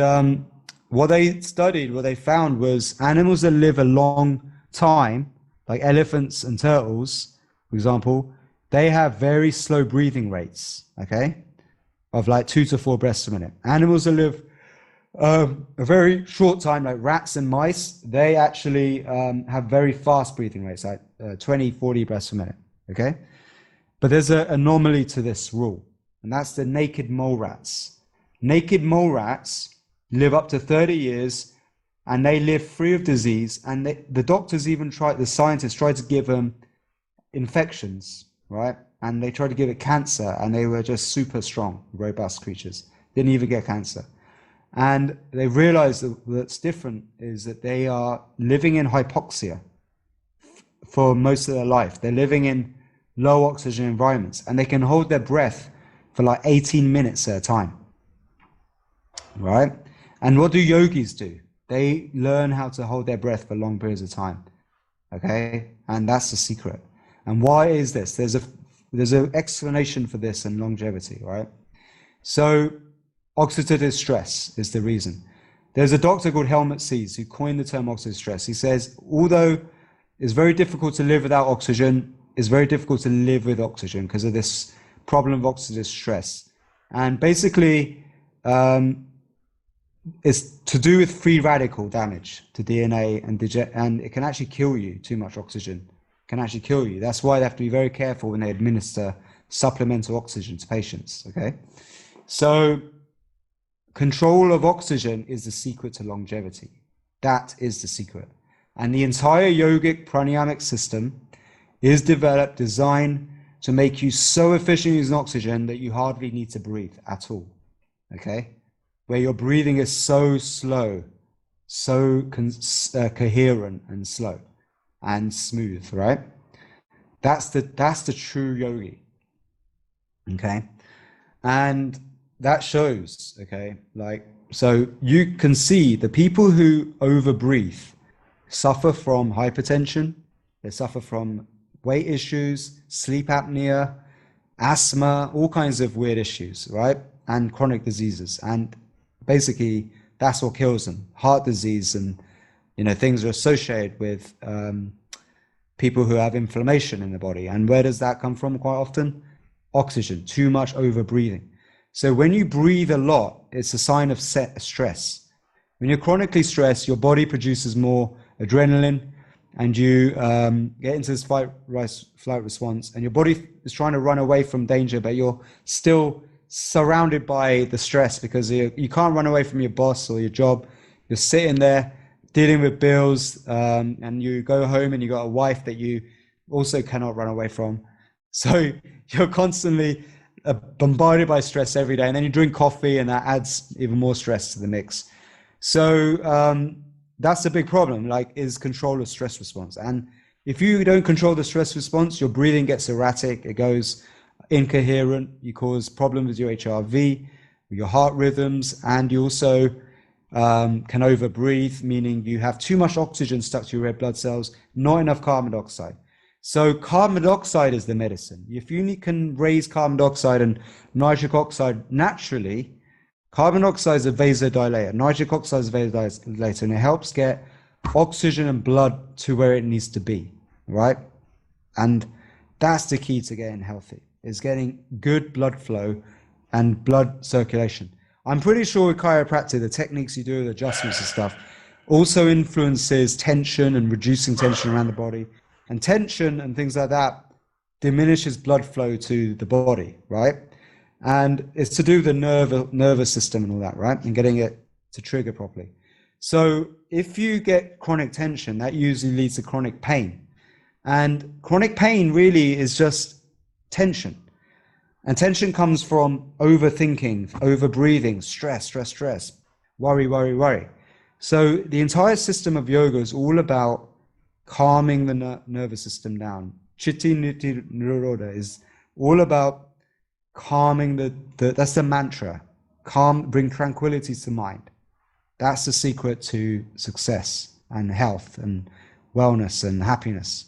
what they found was animals that live a long time, like elephants and turtles, for example, they have very slow breathing rates, okay, of like 2 to 4 breaths a minute. Animals that live a very short time, like rats and mice, they actually have very fast breathing rates, like 20, 40 breaths a minute, okay? But there's an anomaly to this rule, and that's the naked mole rats. Naked mole rats live up to 30 years, and they live free of disease. And the scientists tried to give them infections, right? And they tried to give it cancer, and they were just super strong, robust creatures. Didn't even get cancer. And they realized that what's different is that they are living in hypoxia for most of their life. They're living in low oxygen environments, and they can hold their breath for like 18 minutes at a time, right? And what do yogis do? They learn how to hold their breath for long periods of time, okay? And that's the secret. And why is this? There's an explanation for this and longevity, right? So oxidative stress is the reason. There's a doctor called Helmut Sees who coined the term oxidative stress. He says, although it's very difficult to live without oxygen, it's very difficult to live with oxygen because of this problem of oxidative stress. And basically, it's to do with free radical damage to DNA, and it can actually kill you. Too much oxygen can actually kill you. That's why they have to be very careful when they administer supplemental oxygen to patients, okay? So control of oxygen is the secret to longevity. That is the secret. And the entire yogic pranayamic system is developed, designed to make you so efficient using oxygen that you hardly need to breathe at all, okay? Where your breathing is so slow, so coherent and slow and smooth, right? That's the true yogi, okay? And that shows, okay? Like, so you can see the people who overbreathe suffer from hypertension, they suffer from weight issues, sleep apnea, asthma, all kinds of weird issues, right? And chronic diseases. And basically, that's what kills them. Heart disease and, things are associated with people who have inflammation in the body. And where does that come from quite often? Oxygen, too much over breathing. So when you breathe a lot, it's a sign of stress. When you're chronically stressed, your body produces more adrenaline, and you get into this flight response, and your body is trying to run away from danger, but you're still surrounded by the stress because you can't run away from your boss or your job. You're sitting there dealing with bills, and you go home and you got a wife that you also cannot run away from. So you're constantly bombarded by stress every day, and then you drink coffee, and that adds even more stress to the mix. So that's a big problem, is control of stress response. And if you don't control the stress response, your breathing gets erratic, it goes incoherent, you cause problems with your HRV, your heart rhythms, and you also can overbreathe, meaning you have too much oxygen stuck to your red blood cells, not enough carbon dioxide. So carbon dioxide is the medicine. If you can raise carbon dioxide and nitric oxide naturally, carbon dioxide is a vasodilator, nitric oxide is a vasodilator, and it helps get oxygen and blood to where it needs to be, right? And that's the key to getting healthy, is getting good blood flow and blood circulation. I'm pretty sure with chiropractic, the techniques you do, the adjustments and stuff, also influences tension and reducing tension around the body. And tension and things like that diminishes blood flow to the body, right? And it's to do with the nervous system and all that, right? And getting it to trigger properly. So if you get chronic tension, that usually leads to chronic pain. And chronic pain really is just tension. And tension comes from overthinking, overbreathing, stress, worry. So the entire system of yoga is all about calming the nervous system down. Chitti Niti Nirodha is all about calming that's the mantra. Calm, bring tranquility to mind. That's the secret to success and health and wellness and happiness.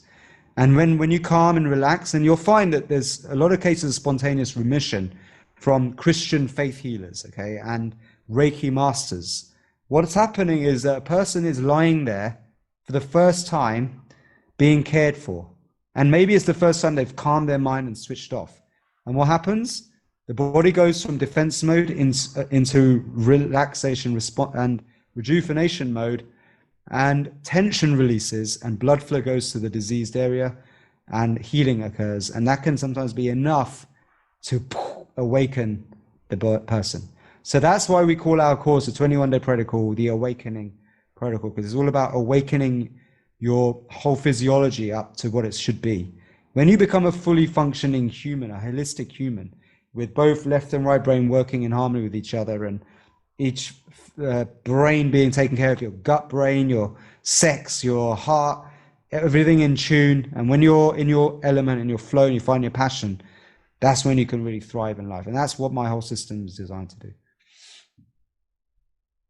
And when you calm and relax, and you'll find that there's a lot of cases of spontaneous remission from Christian faith healers, okay, and Reiki masters. What's happening is that a person is lying there for the first time being cared for. And maybe it's the first time they've calmed their mind and switched off. And what happens? The body goes from defense mode into relaxation response and rejuvenation mode, and tension releases and blood flow goes to the diseased area and healing occurs. And that can sometimes be enough to awaken the person. So that's why we call our course, the 21-day protocol, the awakening protocol, because it's all about awakening your whole physiology up to what it should be. When you become a fully functioning human, a holistic human, with both left and right brain working in harmony with each other, and each brain being taken care of, your gut brain, your sex, your heart, everything in tune. And when you're in your element and your flow and you find your passion, that's when you can really thrive in life. And that's what my whole system is designed to do.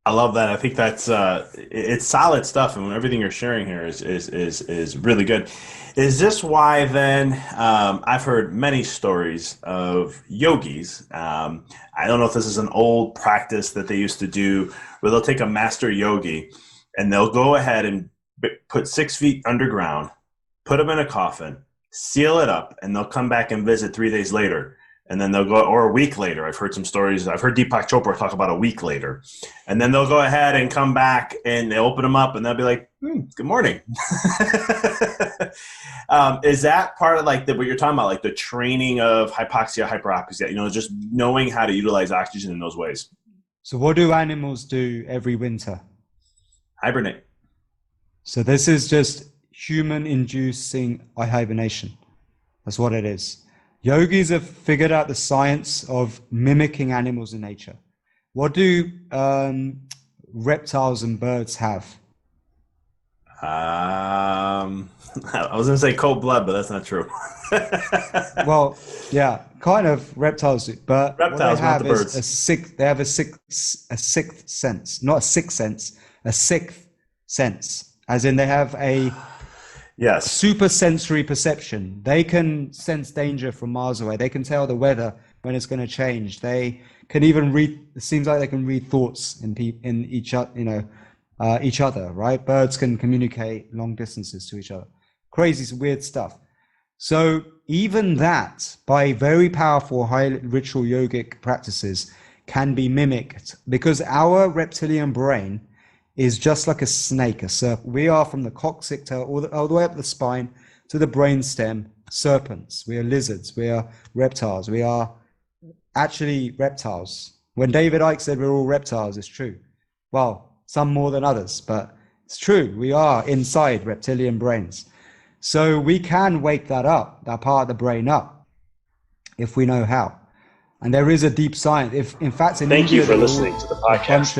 I love that. I think that's it's solid stuff, and everything you're sharing here is really good. Is this why then I've heard many stories of yogis? I don't know if this is an old practice that they used to do, where they'll take a master yogi and they'll go ahead and put 6 feet underground, put them in a coffin, seal it up, and they'll come back and visit 3 days later. And then they'll go, or a week later. I've heard some stories. I've heard Deepak Chopra talk about a week later. And then they'll go ahead and come back and they open them up and they'll be like, good morning. Is that part of like what you're talking about, like the training of hypoxia, hyperoxia, just knowing how to utilize oxygen in those ways? So what do animals do every winter? Hibernate. So this is just human-inducing hibernation. That's what it is. Yogis have figured out the science of mimicking animals in nature. What do reptiles and birds have? I was going to say cold blood, but that's not true. Well, yeah, kind of reptiles do, but reptiles, what they have not the birds. they have a sixth sense, not a sixth sense, a sixth sense, as in they have a super sensory perception. They can sense danger from miles away. They can tell the weather when it's going to change. They can even read. It seems like they can read thoughts in each other. Right? Birds can communicate long distances to each other. Crazy, weird stuff. So even that, by very powerful, high ritual yogic practices, can be mimicked because our reptilian brain is just like a snake, a serpent. We are from the coccyx all the way up the spine to the brainstem, serpents. We are lizards. We are reptiles. We are actually reptiles. When David Icke said we're all reptiles, it's true. Well, some more than others, but it's true. We are inside reptilian brains. So we can wake that up, that part of the brain up, if we know how. And there is a deep science. In fact, in Thank India, you for listening to the podcast.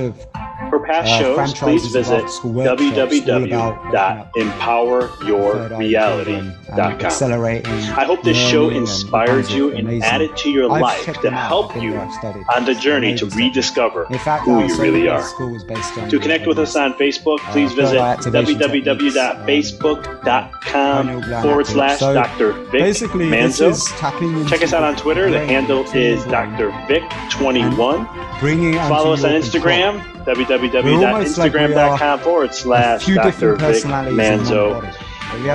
For past shows, please visit www.empoweryourreality.com. I hope this show inspired you and added to your life to help you on the journey to rediscover who you really are. To connect with us on Facebook, please visit www.facebook.com/Dr. Vic Manzo. Check us out on Twitter. The handle is Dr. Vic21. Follow us on Instagram, www.instagram.com/Dr. Vic Manzo.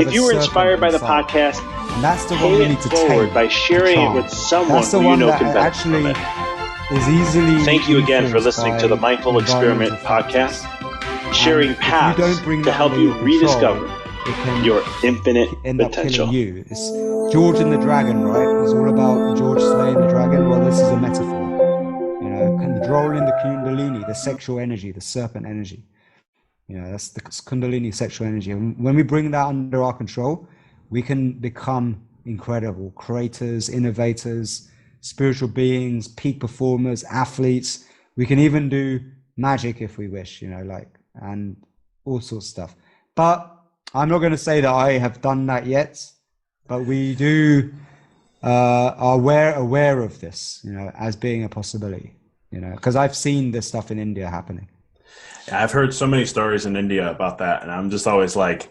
If you were inspired by the podcast, pay it forward by sharing it with someone who you know can benefit from it. Thank you again for listening to the Mindful Experiment podcast, sharing paths to help you rediscover your infinite potential. It's George and the Dragon, right? It's all about George slaying the dragon. Well, this is a metaphor. Controlling the kundalini, the sexual energy, the serpent energy. That's the kundalini sexual energy. And when we bring that under our control, we can become incredible creators, innovators, spiritual beings, peak performers, athletes. We can even do magic if we wish, and all sorts of stuff. But I'm not going to say that I have done that yet, but we do are aware of this, as being a possibility. Because I've seen this stuff in India happening. Yeah, I've heard so many stories in India about that, and I'm just always like,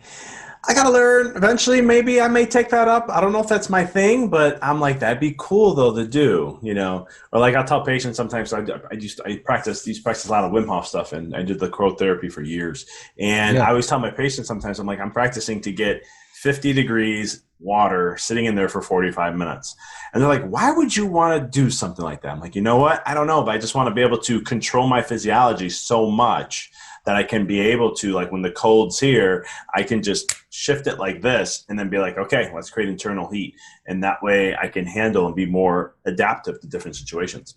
I gotta learn. Eventually, maybe I may take that up. I don't know if that's my thing, but I'm like, that'd be cool though to do, Or like I'll tell patients sometimes I practice a lot of Wim Hof stuff, and I did the cryotherapy for years. And I always tell my patients sometimes, I'm like, I'm practicing to get 50 degrees water sitting in there for 45 minutes. And they're like, why would you want to do something like that? I'm like, you know what? I don't know, but I just want to be able to control my physiology so much that I can be able to, like when the cold's here, I can just shift it like this and then be like, okay, let's create internal heat. And that way I can handle and be more adaptive to different situations.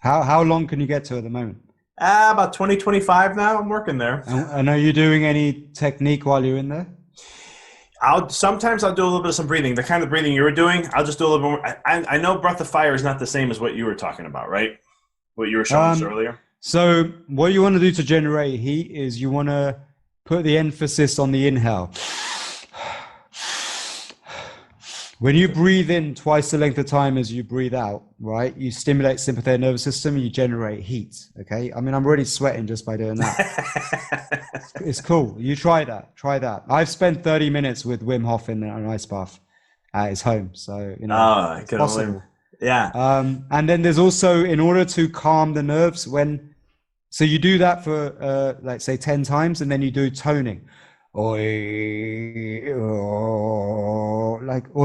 How long can you get to at the moment? About 20, 25 now. I'm working there. And are you doing any technique while you're in there? Sometimes I'll do a little bit of some breathing. The kind of breathing you were doing, I'll just do a little bit more. I know breath of fire is not the same as what you were talking about, right? What you were showing us earlier. So what you want to do to generate heat is you want to put the emphasis on the inhale. When you breathe in twice the length of time as you breathe out, right, you stimulate sympathetic nervous system and you generate heat, okay? I mean, I'm already sweating just by doing that. It's cool. You try that. I've spent 30 minutes with Wim Hof in an ice bath at his home, so, it's possible. Yeah. And then there's also, in order to calm the nerves, so you do that for, like, say, 10 times, and then you do toning. or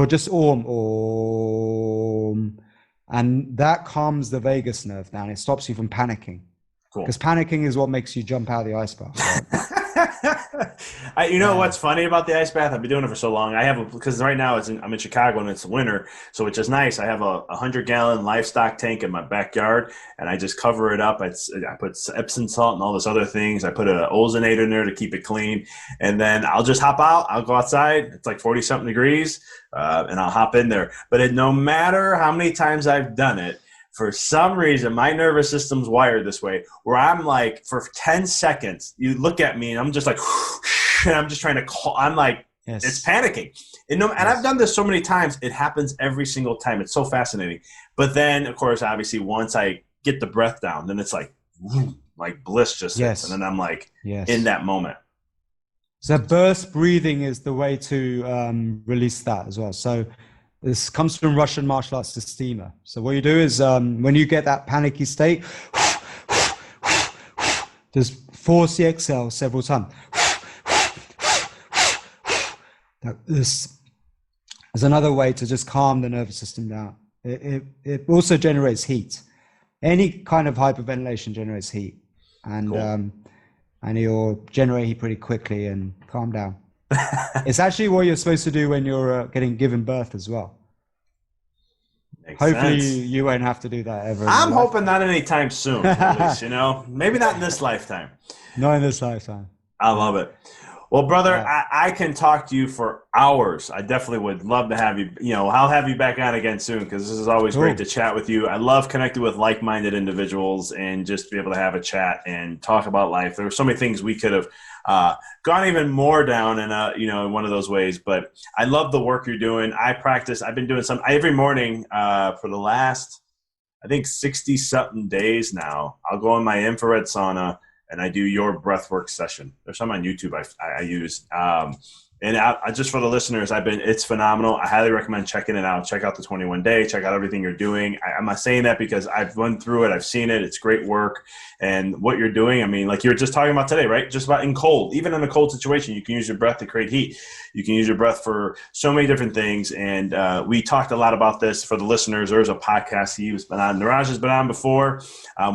just om, and that calms the vagus nerve down. It stops you from panicking. Cool. Because panicking is what makes you jump out of the ice bath. Right? You know what's funny about the ice bath? I've been doing it for so long. Because right now I'm in Chicago and it's winter, so which is nice. I have a 100-gallon livestock tank in my backyard, and I just cover it up. I put Epsom salt and all this other things. I put an ozonator in there to keep it clean, and then I'll just hop out. I'll go outside. It's like 40-something degrees, and I'll hop in there. But no matter how many times I've done it, for some reason, my nervous system's wired this way, where I'm like, for 10 seconds, you look at me and I'm just like, and I'm just trying to call. I'm like, yes. It's panicking. And I've done this so many times, it happens every single time. It's so fascinating. But then, of course, obviously, once I get the breath down, then it's like bliss just hits. And then I'm like in that moment. So burst breathing is the way to release that as well. So this comes from Russian martial arts steamer. So what you do is when you get that panicky state, just force the exhale several times. This is another way to just calm the nervous system down. It also generates heat. Any kind of hyperventilation generates heat, and cool. And you'll generate heat pretty quickly and calm down. It's actually what you're supposed to do when you're getting given birth as well. Makes Hopefully sense. you won't have to do that ever. I'm hoping not anytime soon, at least, maybe not in this lifetime. Not in this lifetime. I love it. Well, brother, I can talk to you for hours. I definitely would love to have you. I'll have you back on again soon, because this is always great to chat with you. I love connecting with like-minded individuals and just be able to have a chat and talk about life. There were so many things we could have gone even more down in in one of those ways. But I love the work you're doing. I practice. I've been doing some every morning for the last, I think, 60-something days now. I'll go in my infrared sauna and I do your breathwork session. There's some on YouTube I use. And I just for the listeners, it's phenomenal. I highly recommend checking it out. Check out the 21 day, check out everything you're doing. I'm not saying that because I've run through it. I've seen it. It's great work. And what you're doing, I mean, like you were just talking about today, right? Just about even in a cold situation, you can use your breath to create heat. You can use your breath for so many different things. And we talked a lot about this for the listeners. There's a podcast Niraj has been on before.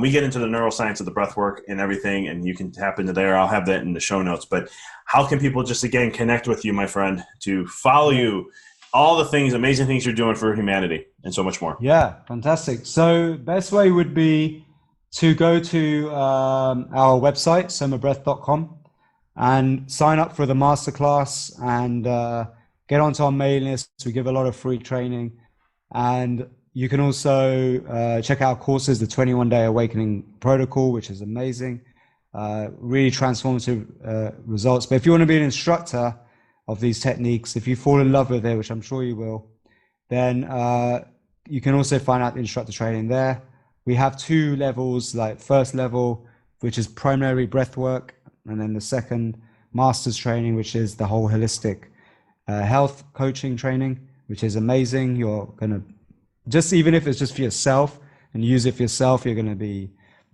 We get into the neuroscience of the breath work and everything, and you can tap into there. I'll have that in the show notes. But how can people just, again, connect with you, my friend, to follow you, all the things, amazing things you're doing for humanity, and so much more? Yeah, fantastic. So best way would be to go to our website, somabreath.com, and sign up for the masterclass and get onto our mailing list. We give a lot of free training. And you can also check out courses, the 21-day awakening protocol, which is amazing. Really transformative results. But if you want to be an instructor of these techniques, if you fall in love with it, which I'm sure you will, then you can also find out the instructor training there. We have 2 levels, like first level, which is primary breath work, and then the second master's training, which is the whole holistic health coaching training, which is amazing. You're going to, just even if it's just for yourself and use it for yourself, you're going to be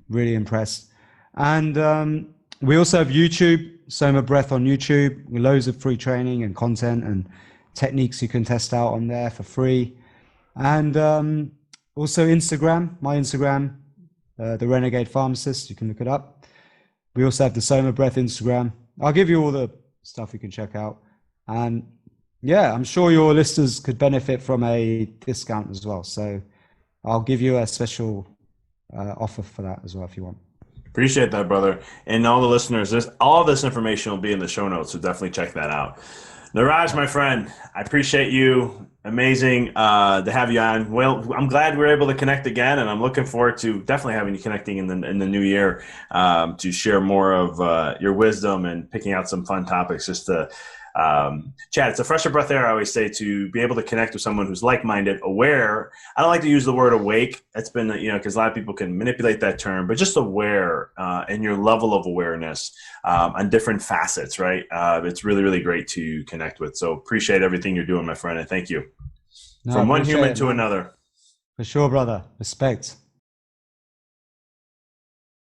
really impressed. And we also have YouTube, SOMA Breath on YouTube, with loads of free training and content and techniques you can test out on there for free. And also Instagram, my Instagram, the Renegade Pharmacist, you can look it up. We also have the SOMA Breath Instagram. I'll give you all the stuff you can check out. And yeah, I'm sure your listeners could benefit from a discount as well. So I'll give you a special offer for that as well if you want. Appreciate that, brother. And all the listeners, all this information will be in the show notes, so definitely check that out. Niraj, my friend, I appreciate you. Amazing to have you on. Well, I'm glad we're able to connect again, and I'm looking forward to definitely having you connecting in the new year to share more of your wisdom and picking out some fun topics just to chat. It's a fresher breath air, I always say, to be able to connect with someone who's like-minded, aware. I don't like to use the word awake. That's been, because a lot of people can manipulate that term, but just aware in your level of awareness on different facets, right? It's really, really great to connect with. So appreciate everything you're doing, my friend, and thank you. From one human to another. For sure, brother. Respect.